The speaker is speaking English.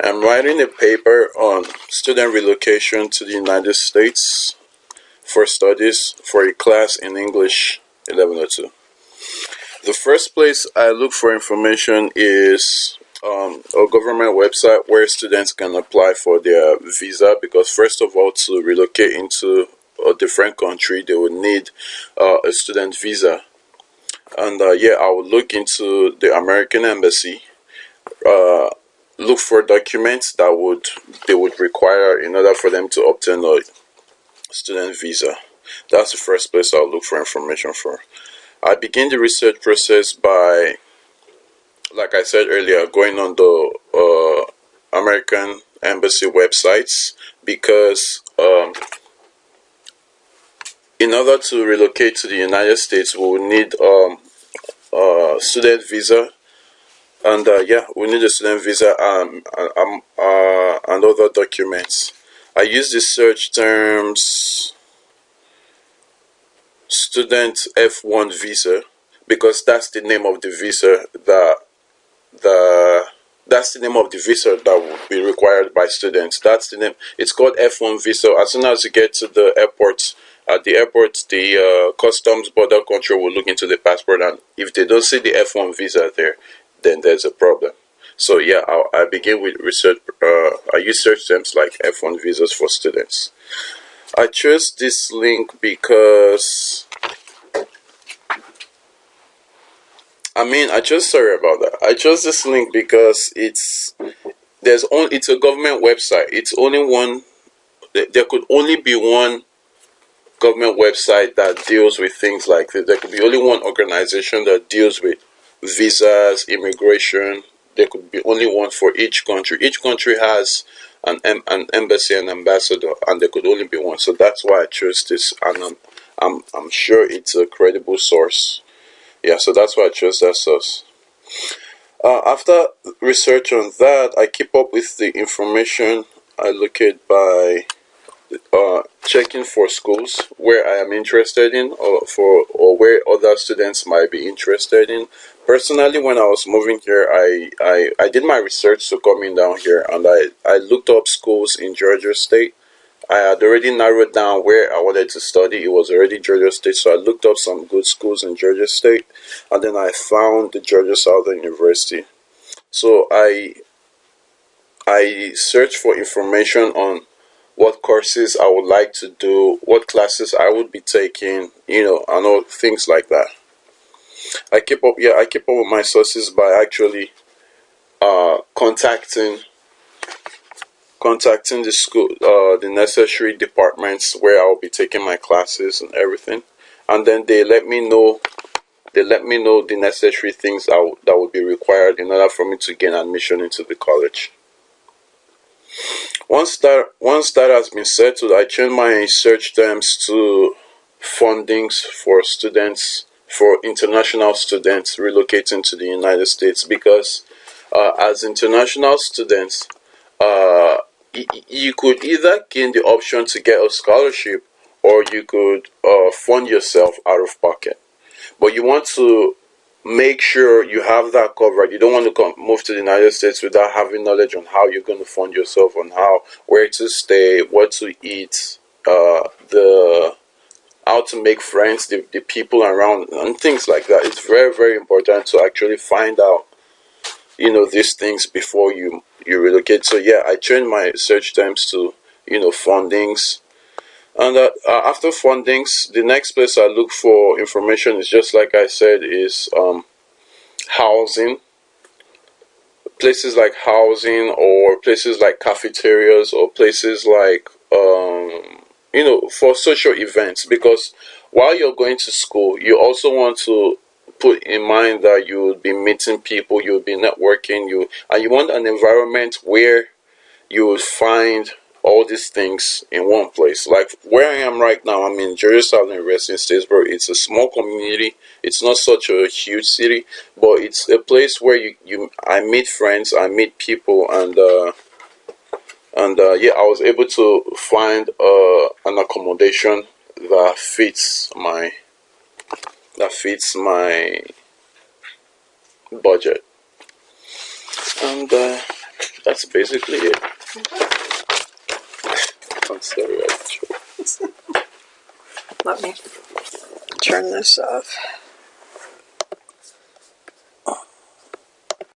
I'm writing a paper on student relocation to the United States for studies for a class in English 1102. The first place I look for information is a government website where students can apply for their visa, because first of all, to relocate into a different country they would need a student visa. And I would look into the American embassy, uh, look for documents that they would require in order for them to obtain a student visa. That's the first place I'll look for information for. I begin the research process by, like I said earlier, going on the American embassy websites, because in order to relocate to the United States, we will need student visa, and we need a student visa and other documents. I use the search terms student F1 visa, because that's the name of the visa that's the name of the visa that will be required by students. That's the name. It's called F1 visa. As soon as you get to the airport, at the airport, the customs border control will look into the passport, and if they don't see the F1 visa there, then there's a problem. So yeah, I begin with research. I use search terms like F1 visas for students. I chose this link because sorry about that. I chose this link because it's a government website. It's only one. There could only be one government website that deals with things like this. There could be only one organization that deals with visas, immigration. There could be only one for each country. Each country has an embassy and ambassador, and there could only be one. So that's why I chose this, and I'm sure it's a credible source. Yeah, so that's why I chose that source. After research on that, I keep up with the information I locate by checking for schools where I am interested in, or where other students might be interested in. Personally, when I was moving here, I did my research to coming down here, and I looked up schools in Georgia State. I had already narrowed down where I wanted to study. It was already Georgia State, so I looked up some good schools in Georgia State, and then I found the Georgia Southern University. So I searched for information on what courses I would like to do, what classes I would be taking, and all things like that. I keep up with my sources by actually contacting the school, the necessary departments where I'll be taking my classes and everything, and then they let me know. They let me know the necessary things that would be required in order for me to gain admission into the college. Once that has been settled, I change my search terms to fundings for students, for international students relocating to the United States, because as international students, you could either gain the option to get a scholarship, or you could fund yourself out of pocket. But you want to make sure you have that covered. You don't want to move to the United States without having knowledge on how you're going to fund yourself, on where to stay, what to eat, the how to make friends, the people around, and things like that. It's very, very important to actually find out, these things before you relocate. So yeah, I changed my search terms to fundings. And after fundings, the next place I look for information is, just like I said, is housing. Places like housing, or places like cafeterias, or places like for social events. Because while you're going to school, you also want to put in mind that you will be meeting people, you'll be networking, and you want an environment where you will find all these things in one place. Like where I am right now, I'm in Georgia Southern University in Statesboro. It's a small community. It's not such a huge city, but it's a place where I meet friends, I meet people, and I was able to find an accommodation that fits my budget. And That's basically it. I'm sorry, Let me turn this off.